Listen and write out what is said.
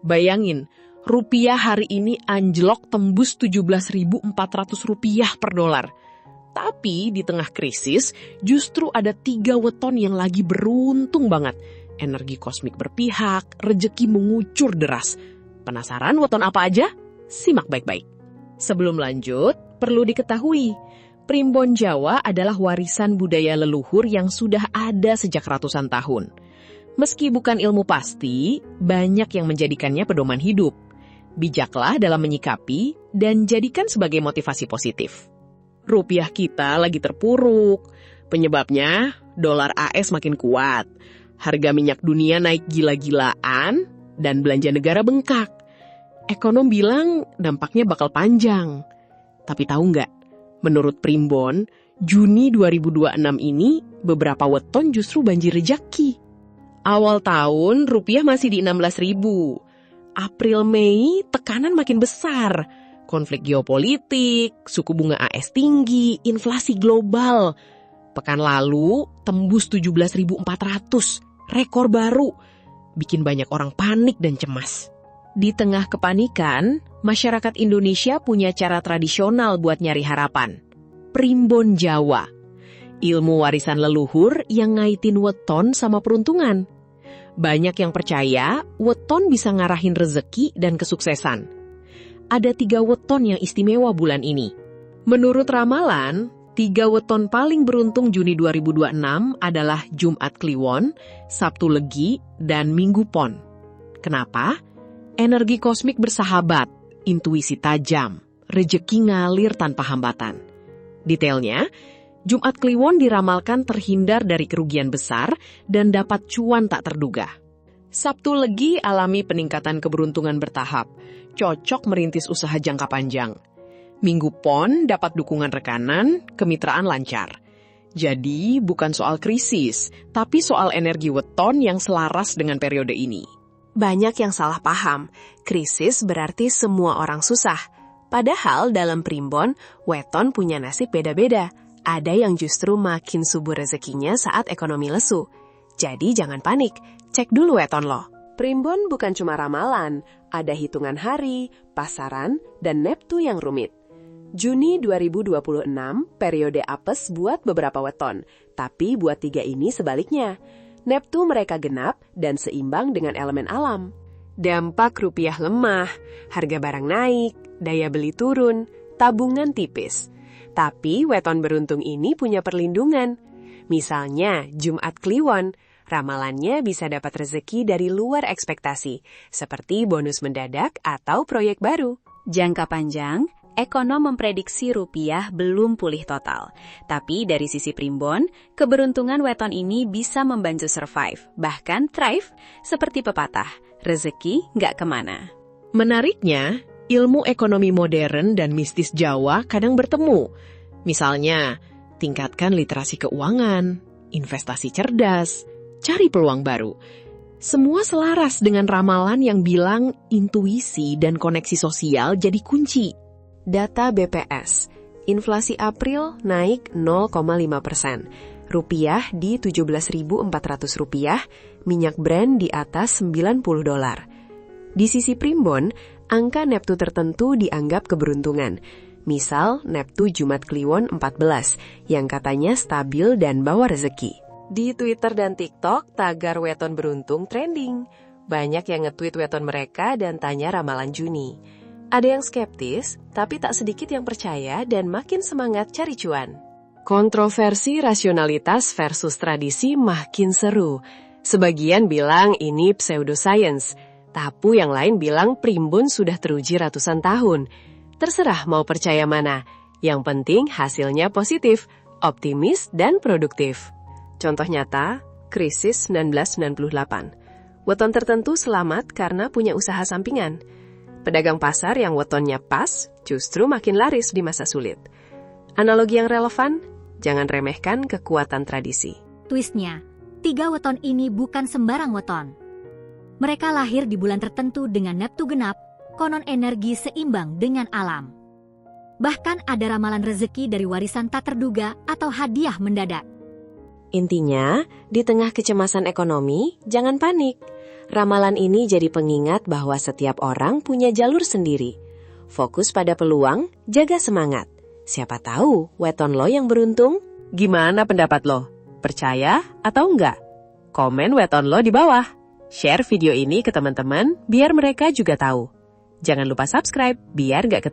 Bayangin, rupiah hari ini anjlok tembus Rp17.400 per dolar. Tapi di tengah krisis, justru ada 3 weton yang lagi beruntung banget. Energi kosmik berpihak, rejeki mengucur deras. Penasaran weton apa aja? Simak baik-baik. Sebelum lanjut, perlu diketahui, Primbon Jawa adalah warisan budaya leluhur yang sudah ada sejak ratusan tahun. Meski bukan ilmu pasti, banyak yang menjadikannya pedoman hidup. Bijaklah dalam menyikapi dan jadikan sebagai motivasi positif. Rupiah kita lagi terpuruk. Penyebabnya, dolar AS makin kuat. Harga minyak dunia naik gila-gilaan dan belanja negara bengkak. Ekonom bilang dampaknya bakal panjang. Tapi tahu nggak? Menurut Primbon, Juni 2026 ini beberapa weton justru banjir rejeki. Awal tahun rupiah masih di 16.000. April-Mei tekanan makin besar. Konflik geopolitik, suku bunga AS tinggi, inflasi global. Pekan lalu tembus 17.400, rekor baru. Bikin banyak orang panik dan cemas. Di tengah kepanikan, masyarakat Indonesia punya cara tradisional buat nyari harapan. Primbon Jawa. Ilmu warisan leluhur yang ngaitin weton sama peruntungan. Banyak yang percaya weton bisa ngarahin rezeki dan kesuksesan. Ada 3 weton yang istimewa bulan ini. Menurut ramalan, 3 weton paling beruntung Juni 2026 adalah Jumat Kliwon, Sabtu Legi, dan Minggu Pon. Kenapa? Energi kosmik bersahabat, intuisi tajam, rejeki ngalir tanpa hambatan. Detailnya, Jumat Kliwon diramalkan terhindar dari kerugian besar dan dapat cuan tak terduga. Sabtu Legi alami peningkatan keberuntungan bertahap, cocok merintis usaha jangka panjang. Minggu Pon dapat dukungan rekanan, kemitraan lancar. Jadi bukan soal krisis, tapi soal energi weton yang selaras dengan periode ini. Banyak yang salah paham, krisis berarti semua orang susah. Padahal dalam Primbon, weton punya nasib beda-beda. Ada yang justru makin subur rezekinya saat ekonomi lesu. Jadi jangan panik, cek dulu weton lo. Primbon bukan cuma ramalan, ada hitungan hari, pasaran, dan neptu yang rumit. Juni 2026, periode apes buat beberapa weton, tapi buat 3 ini sebaliknya. Neptu mereka genap dan seimbang dengan elemen alam. Dampak rupiah lemah, harga barang naik, daya beli turun, tabungan tipis. Tapi weton beruntung ini punya perlindungan. Misalnya Jumat Kliwon, ramalannya bisa dapat rezeki dari luar ekspektasi, seperti bonus mendadak atau proyek baru. Jangka panjang, ekonom memprediksi rupiah belum pulih total. Tapi dari sisi Primbon, keberuntungan weton ini bisa membantu survive, bahkan thrive, seperti pepatah, rezeki nggak kemana. Menariknya, ilmu ekonomi modern dan mistis Jawa kadang bertemu. Misalnya, tingkatkan literasi keuangan, investasi cerdas, cari peluang baru. Semua selaras dengan ramalan yang bilang intuisi dan koneksi sosial jadi kunci. Data BPS, inflasi April naik 0,5%. Rupiah di Rp17.400, minyak Brent di atas $90. Di sisi Primbon, angka neptu tertentu dianggap keberuntungan. Misal, neptu Jumat Kliwon 14, yang katanya stabil dan bawa rezeki. Di Twitter dan TikTok, tagar weton beruntung trending. Banyak yang nge-tweet weton mereka dan tanya ramalan Juni. Ada yang skeptis, tapi tak sedikit yang percaya dan makin semangat cari cuan. Kontroversi rasionalitas versus tradisi makin seru. Sebagian bilang ini pseudoscience, tapi yang lain bilang Primbon sudah teruji ratusan tahun. Terserah mau percaya mana. Yang penting hasilnya positif, optimis, dan produktif. Contoh nyata, krisis 1998. Weton tertentu selamat karena punya usaha sampingan. Pedagang pasar yang wetonnya pas justru makin laris di masa sulit. Analogi yang relevan, jangan remehkan kekuatan tradisi. Twistnya, 3 weton ini bukan sembarang weton. Mereka lahir di bulan tertentu dengan neptu genap, konon energi seimbang dengan alam. Bahkan ada ramalan rezeki dari warisan tak terduga atau hadiah mendadak. Intinya, di tengah kecemasan ekonomi, jangan panik. Ramalan ini jadi pengingat bahwa setiap orang punya jalur sendiri. Fokus pada peluang, jaga semangat. Siapa tahu weton lo yang beruntung? Gimana pendapat lo? Percaya atau enggak? Komen weton lo di bawah. Share video ini ke teman-teman biar mereka juga tahu. Jangan lupa subscribe biar nggak ketinggalan.